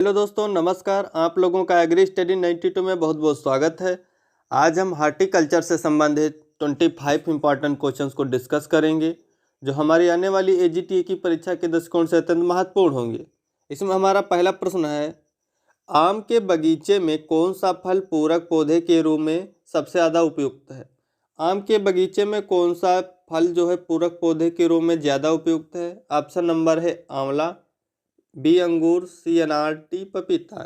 Hello दोस्तों, नमस्कार। आप लोगों का एग्री स्टडी 92 में बहुत बहुत स्वागत है। आज हम हार्टिकल्चर से संबंधित 25 इंपॉर्टेंट क्वेश्चंस को डिस्कस करेंगे जो हमारी आने वाली एजीटी की परीक्षा के दृष्टिकोण से अत्यंत महत्वपूर्ण होंगे। इसमें हमारा पहला प्रश्न है, आम के बगीचे में कौन सा फल पूरक पौधे के रूप में सबसे ज़्यादा उपयुक्त है? आम के बगीचे में कौन सा फल जो है पूरक पौधे के रूप में ज़्यादा उपयुक्त है? ऑप्शन नंबर है आंवला, बी अंगूर, सी अनार, डी पपीता।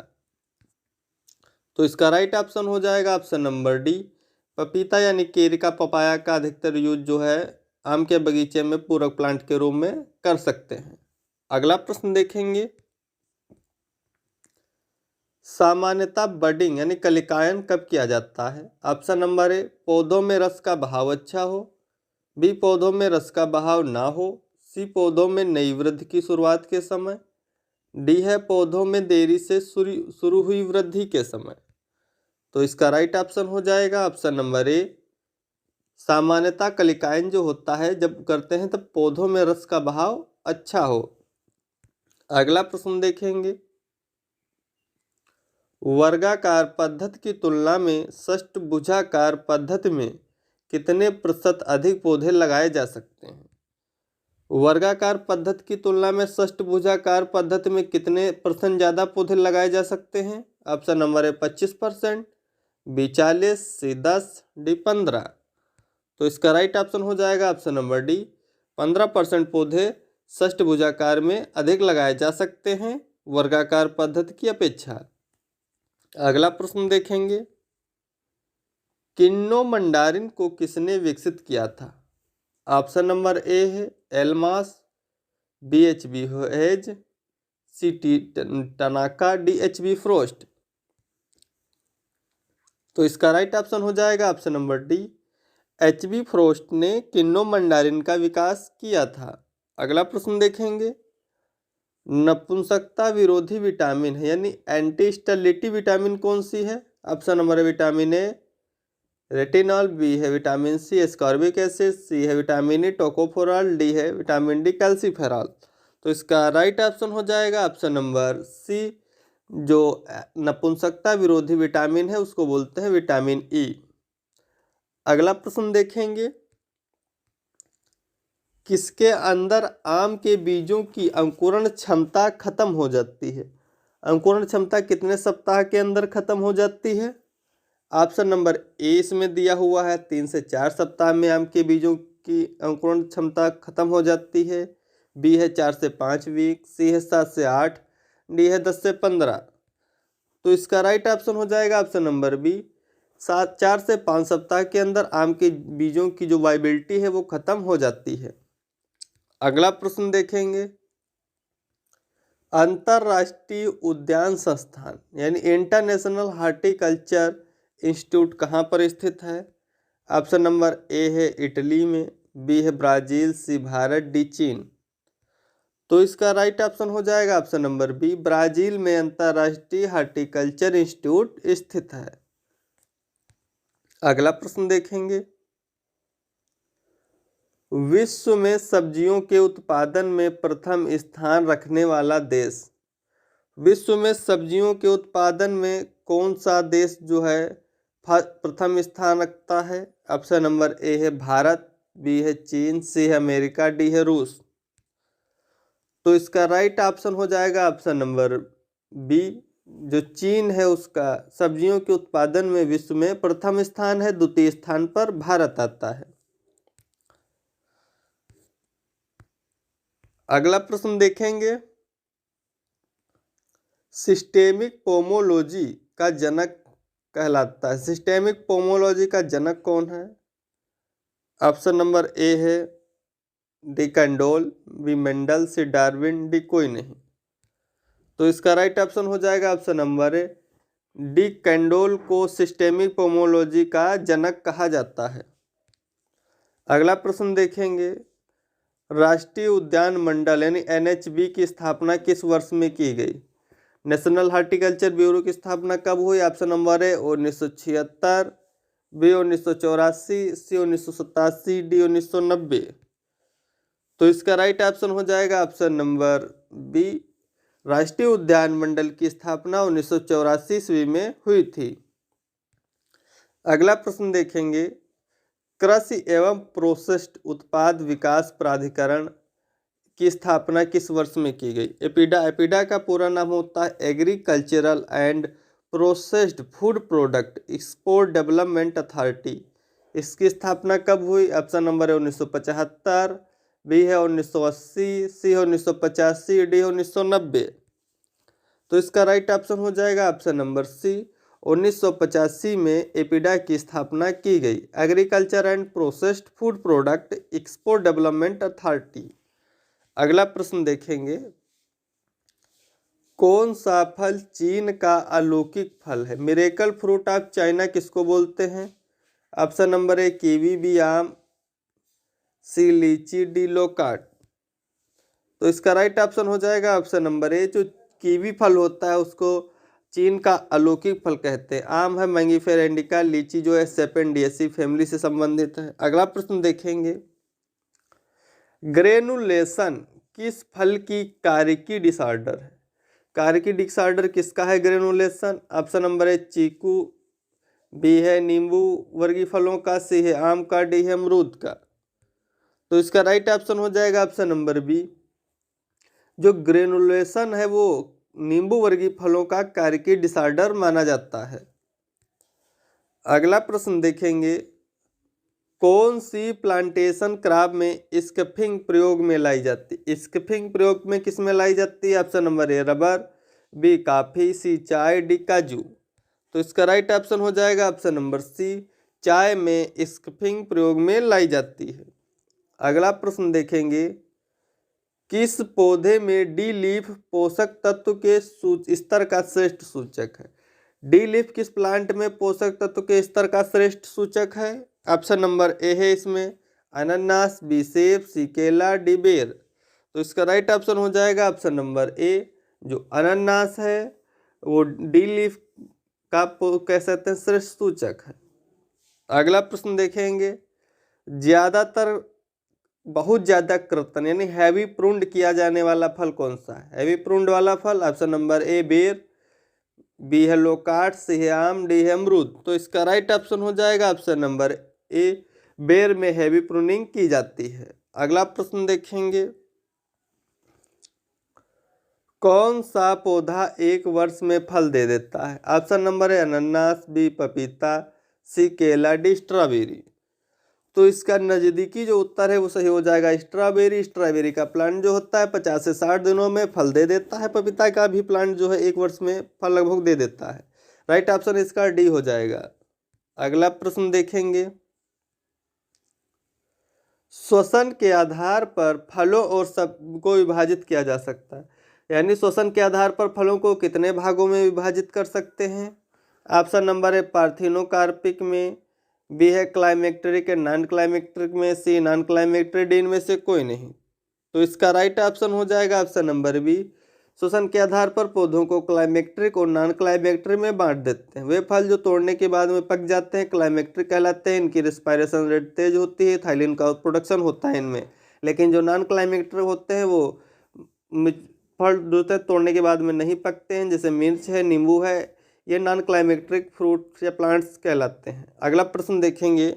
तो इसका राइट ऑप्शन हो जाएगा ऑप्शन नंबर डी, पपीता यानी केरी का पपाया का अधिकतर यूज जो है आम के बगीचे में पूरक प्लांट के रूप में कर सकते हैं। अगला प्रश्न देखेंगे, सामान्यतः बडिंग यानी कलिकायन कब किया जाता है? ऑप्शन नंबर ए, पौधों में रस का बहाव अच्छा हो, बी पौधों में रस का बहाव ना हो, सी पौधों में नई वृद्धि की शुरुआत के समय, डी है पौधों में देरी से शुरू हुई वृद्धि के समय। तो इसका राइट ऑप्शन हो जाएगा ऑप्शन नंबर ए, सामान्यतः कलिकायन जो होता है जब करते हैं तब पौधों में रस का बहाव अच्छा हो। अगला प्रश्न देखेंगे, वर्गाकार पद्धति की तुलना में षष्ठभुजाकार पद्धति में कितने प्रतिशत अधिक पौधे लगाए जा सकते हैं? वर्गाकार पद्धति की तुलना में षष्ठभुजाकार पद्धति में कितने % ज़्यादा पौधे लगाए जा सकते हैं? ऑप्शन नंबर है 25%, बी 40, सी 10, डी 15। तो इसका राइट ऑप्शन हो जाएगा ऑप्शन नंबर डी, 15% पौधे षष्ठभुजाकार में अधिक लगाए जा सकते हैं वर्गाकार पद्धति की अपेक्षा। अगला प्रश्न देखेंगे, किन्नो मंडारिन को किसने विकसित किया था? ऑप्शन नंबर ए है Elmas, B H B Hayes, C T Tanaka, D H B Frost. तो इसका राइट ऑप्शन हो जाएगा option number D, H B Frost ने किन्नो मंडारिन का विकास किया था। अगला प्रश्न देखेंगे, नपुंसकता विरोधी विटामिन है यानी एंटी स्टेरिलिटी विटामिन कौन सी है? ऑप्शन नंबर है विटामिन ए रेटिनॉल, बी है विटामिन सी एस्कॉर्बिक एसिड, सी है विटामिन ई टोकोफेरॉल, डी है विटामिन डी कैल्सीफेरॉल। तो इसका राइट ऑप्शन हो जाएगा ऑप्शन नंबर सी, जो नपुंसकता विरोधी विटामिन है उसको बोलते हैं विटामिन ई। अगला प्रश्न देखेंगे, किसके अंदर आम के बीजों की अंकुरण क्षमता खत्म हो जाती है? अंकुरण क्षमता कितने सप्ताह के अंदर खत्म हो जाती है? ऑप्शन नंबर ए इसमें दिया हुआ है 3 से 4 सप्ताह में आम के बीजों की अंकुरण क्षमता खत्म हो जाती है, बी है 4 से 5 वीक, सी है 7 से 8, डी है 10 से 15। तो इसका राइट ऑप्शन हो जाएगा ऑप्शन नंबर बी, 4 से 5 सप्ताह के अंदर आम के बीजों की जो वाइबिलिटी है वो खत्म हो जाती है। अगला प्रश्न देखेंगे, अंतर्राष्ट्रीय उद्यान संस्थान यानी इंटरनेशनल हार्टिकल्चर इंस्टीट्यूट कहाँ पर स्थित है? ऑप्शन नंबर ए है इटली में, बी है ब्राज़ील, सी भारत, डी चीन। तो इसका राइट ऑप्शन हो जाएगा ऑप्शन नंबर बी, ब्राज़ील में अंतर्राष्ट्रीय हार्टिकल्चर इंस्टीट्यूट स्थित है। अगला प्रश्न देखेंगे, विश्व में सब्जियों के उत्पादन में प्रथम स्थान रखने वाला देश? विश्व में सब्जियों के उत्पादन में कौन सा देश जो है प्रथम स्थान रखता है? ऑप्शन नंबर ए है भारत, बी है चीन, सी है अमेरिका, डी है रूस। तो इसका राइट ऑप्शन हो जाएगा ऑप्शन नंबर बी, जो चीन है उसका सब्जियों के उत्पादन में विश्व में प्रथम स्थान है, द्वितीय स्थान पर भारत आता है। अगला प्रश्न देखेंगे, सिस्टेमिक पोमोलॉजी का जनक कहलाता है। सिस्टेमिक पोमोलॉजी का जनक कौन है? ऑप्शन नंबर ए है डी कैंडोल, बी मेंडल, सी डार्विन, डी कोई नहीं। तो इसका राइट ऑप्शन हो जाएगा ऑप्शन नंबर ए, डी कैंडोल को सिस्टेमिक पोमोलॉजी का जनक कहा जाता है। अगला प्रश्न देखेंगे, राष्ट्रीय उद्यान मंडल यानी एनएचबी की स्थापना किस वर्ष में की गई? नेशनल हार्टिकल्चर ब्यूरो की स्थापना कब हुई? ऑप्शन नंबर है 1976, बी 1984, सी 1987, डी 1990। तो इसका राइट ऑप्शन हो जाएगा ऑप्शन नंबर बी, राष्ट्रीय उद्यान मंडल की स्थापना 1984 ईस्वी में हुई थी। अगला प्रश्न देखेंगे, कृषि एवं प्रोसेस्ड उत्पाद विकास प्राधिकरण की स्थापना किस वर्ष में की गई? एपीडा का पूरा नाम होता है agricultural and processed food product export development authority. इसकी स्थापना कब हुई? ऑप्शन नंबर है 1975, बी है 1980, सी है 1985, डी है 1990। तो इसका राइट ऑप्शन हो जाएगा ऑप्शन नंबर सी, 1985 में एपीडा की स्थापना की गई, agriculture and processed food product export development authority. अगला प्रश्न देखेंगे, कौन सा फल चीन का अलौकिक फल है? मिरेकल फ्रूट ऑफ चाइना किसको बोलते हैं? Option number A kiwi, B आम, सी लीची, डी लोकाट। तो इसका राइट ऑप्शन हो जाएगा ऑप्शन नंबर ए, जो कीवी फल होता है उसको चीन का अलौकिक फल कहते हैं। आम है मैंगीफेरा इंडिका, लीची जो है सेपेंडियसी फैमिली से संबंधित है। अगला प्रश्न देखेंगे, ग्रेनुलेशन किस फल की कार्यकी डिसऑर्डर है? कार्यकी डिसऑर्डर किसका है ग्रेनुलेशन? ऑप्शन नंबर है चीकू, बी है नींबू वर्गीय फलों का, सी है आम का, डी है अमरूद का। तो इसका राइट ऑप्शन हो जाएगा ऑप्शन नंबर बी, जो ग्रेनुलेशन है वो नींबू वर्गीय फलों का कार्यकी डिसऑर्डर माना जाता है। अगला प्रश्न देखेंगे, कौन सी प्लांटेशन क्रॉप में स्किपिंग प्रयोग में लाई जाती है? स्किपिंग प्रयोग में किस में लाई जाती है? Option number A rubber, B coffee, C चाय, डी काजू। तो इसका राइट ऑप्शन हो जाएगा ऑप्शन नंबर सी, चाय में स्किपिंग प्रयोग में लाई जाती है। अगला प्रश्न देखेंगे, किस पौधे में डी लीफ पोषक तत्व के स्तर का श्रेष्ठ सूचक है? डी लीफ किस प्लांट में पोषक तत्व के स्तर का श्रेष्ठ सूचक है? ऑप्शन नंबर ए है इसमें अनानास, बी सेब, सी केला, डी बेर। तो इसका राइट ऑप्शन हो जाएगा ऑप्शन नंबर ए, जो अनानास है वो डी लीफ का कह सकते हैं श्रेष्ठ सूचक है। अगला प्रश्न देखेंगे, ज्यादातर बहुत ज्यादा कृतन यानी हैवी प्रून्ड किया जाने वाला फल कौन सा है? हैवी प्रून्ड वाला फल ऑप्शन नंबर ए बेर, बी है लोकाट, सी है आम, डी है अमरूद। तो इसका राइट ऑप्शन हो जाएगा ऑप्शन नंबर ए, बेर में हैवी प्रूनिंग की जाती है। अगला प्रश्न देखेंगे, कौन सा पौधा एक वर्ष में फल दे देता है? ऑप्शन नंबर है अनानास, बी पपीता, सी केला, डी स्ट्रॉबेरी। तो इसका नज़दीकी जो उत्तर है वो सही हो जाएगा स्ट्रॉबेरी। स्ट्रॉबेरी का प्लांट जो होता है 50 से 60 दिनों में फल दे देता है। पपीता का भी प्लांट जो है एक वर्ष में फल लगभग दे देता है। राइट ऑप्शन इसका डी हो जाएगा। अगला प्रश्न देखेंगे, श्वसन के आधार पर फलों और सब को विभाजित किया जा सकता है, यानी श्वसन के आधार पर फलों को कितने भागों में विभाजित कर सकते हैं? ऑप्शन नंबर है पार्थिनोकार्पिक में, बी है क्लाइमेक्ट्रिक एंड नॉन क्लाइमेक्ट्रिक में, सी नॉन क्लाइमेक्ट्रिक, डी इनमें से कोई नहीं। तो इसका राइट ऑप्शन हो जाएगा ऑप्शन नंबर बी, श्वसन के आधार पर पौधों को क्लाइमेक्ट्रिक और नॉन क्लाइमेक्ट्रिक में बांट देते हैं। वे फल जो तोड़ने के बाद में पक जाते हैं क्लाइमेक्ट्रिक कहलाते हैं। इनकी रेस्पिरेशन रेट तेज होती है, थाइलिन का प्रोडक्शन होता है इनमें। लेकिन जो नॉन क्लाइमेक्ट्रिक होते हैं वो फल जो तोड़ने के बाद में नहीं पकते हैं, जैसे मिर्च है, नींबू है, ये नॉन क्लाइमेक्ट्रिक फ्रूट्स या प्लांट्स कहलाते हैं। अगला प्रश्न देखेंगे,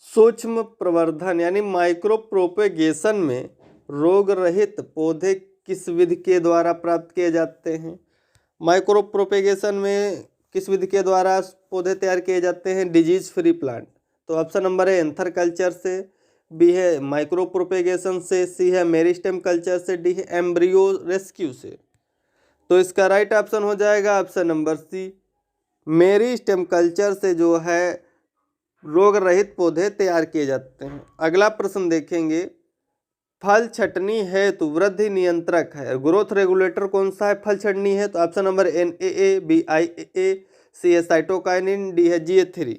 सूक्ष्म प्रवर्धन यानी माइक्रो प्रोपेगेशन में रोग रहित पौधे किस विधि के द्वारा प्राप्त किए जाते हैं? माइक्रो प्रोपेगेशन में किस विधि के द्वारा पौधे तैयार किए जाते हैं? Disease free plant. तो ऑप्शन नंबर है एंथर कल्चर से, बी है माइक्रो प्रोपेगेशन से, सी है मेरिस्टेम कल्चर से, डी है एम्ब्रियो रेस्क्यू से। तो इसका राइट ऑप्शन हो जाएगा option number C, meristem culture से जो है रोग रहित पौधे तैयार किए जाते हैं। अगला प्रश्न देखेंगे, फल छटनी है तो वृद्धि नियंत्रक है, ग्रोथ रेगुलेटर कौन सा है फल छटनी है? तो option number NAA, B IAA, C है साइटोकाइनिन, डी है GA3।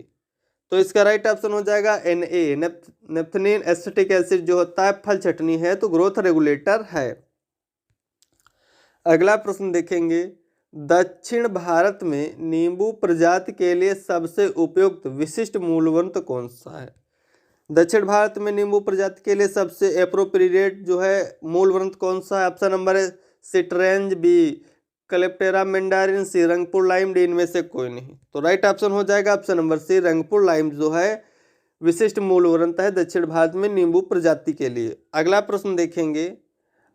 तो इसका राइट ऑप्शन हो जाएगा NAA, नेफ्थेनिन एसिटिक एसिड जो होता है फल छटनी है तो ग्रोथ रेगुलेटर है। अगला प्रश्न देखेंगे, दक्षिण भारत में नींबू प्रजाति के लिए सबसे उपयुक्त विशिष्ट मूलवंत कौन सा है? दक्षिण भारत में नींबू प्रजाति के लिए सबसे एप्रोप्रिएट जो है मूल वृंत कौन सा है? ऑप्शन नंबर है citrange, B Cleopatra mandarin, C Rangpur lime, D इनमें से कोई नहीं। तो राइट ऑप्शन हो जाएगा option number C Rangpur lime जो है विशिष्ट मूल वृंत है दक्षिण भारत में नींबू प्रजाति के लिए। अगला प्रश्न देखेंगे,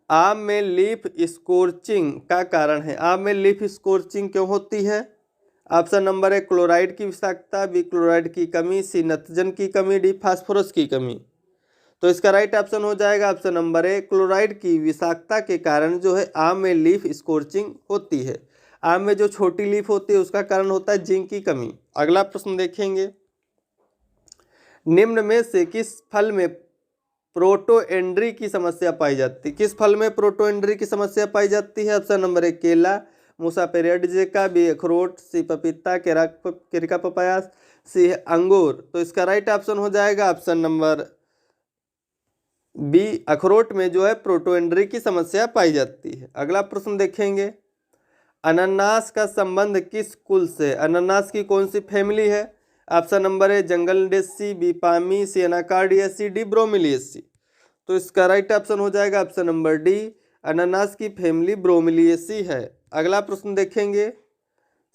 आम में लीफ स्कोर्चिंग का कारण है। आम में लीफ स्कोर्चिंग क्यों होती है? ऑप्शन नंबर है क्लोराइड की विषाक्तता, बी क्लोराइड की कमी, सी नत्रजन की कमी, डी फास्फोरस की कमी। तो इसका राइट ऑप्शन हो जाएगा ऑप्शन नंबर है क्लोराइड की विषाक्तता के कारण जो है आम में लीफ स्कोर्चिंग होती है। आम में जो छोटी लीफ होती है उसका कारण होता है जिंक की कमी। अगला प्रश्न देखेंगे, निम्न में से किस फल में प्रोटोएंड्री की समस्या पाई जाती है? किस फल में प्रोटोएंड्री की समस्या पाई जाती है? ऑप्शन नंबर है केला, मूसा पेरियडिका, बी अखरोट, सी पपीता, केरिका पपायास, सी अंगूर। तो इसका राइट ऑप्शन हो जाएगा ऑप्शन नंबर बी अखरोट में जो है प्रोटोएंड्री की समस्या पाई जाती है। अगला प्रश्न देखेंगे, अनानास का संबंध किस कुल से? अनानास की कौन सी फैमिली है? ऑप्शन नंबर है जंगलडेसी, बी पामी, सी एनाकार्डियेसी, डी ब्रोमिलियेसी। तो इसका राइट ऑप्शन हो जाएगा ऑप्शन नंबर डी अनानास की फैमिली ब्रोमिलियेसी है। अगला प्रश्न देखेंगे,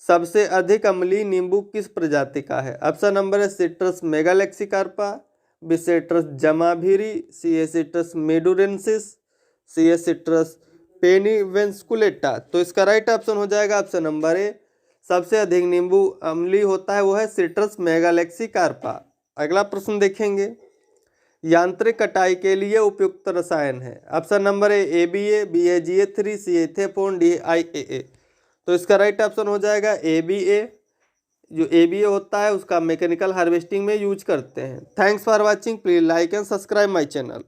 सबसे अधिक अम्लीय नींबू किस प्रजाति का है? ऑप्शन नंबर है सिट्रस मेगालेक्सिकार्पा, बी सिट्रस जमाभिरी, सी सिट्रस मेडुरेंसिस, सी सिट्रस पेनिवेंस्कुलेटा। तो इसका राइट ऑप्शन हो जाएगा ऑप्शन नंबर ए सबसे अधिक नींबू अम्लीय होता है वो है सिट्रस मेगालेक्सिकार्पा। अगला प्रश्न देखेंगे, यांत्रिक कटाई के लिए उपयुक्त रसायन है। ऑप्शन नंबर है ABA, बी GA3, सी एथेफोन, डी IAA। तो इसका राइट ऑप्शन हो जाएगा ABA। जो ABA होता है उसका मैकेनिकल हार्वेस्टिंग में यूज करते हैं। Thanks for watching, please like and subscribe my channel.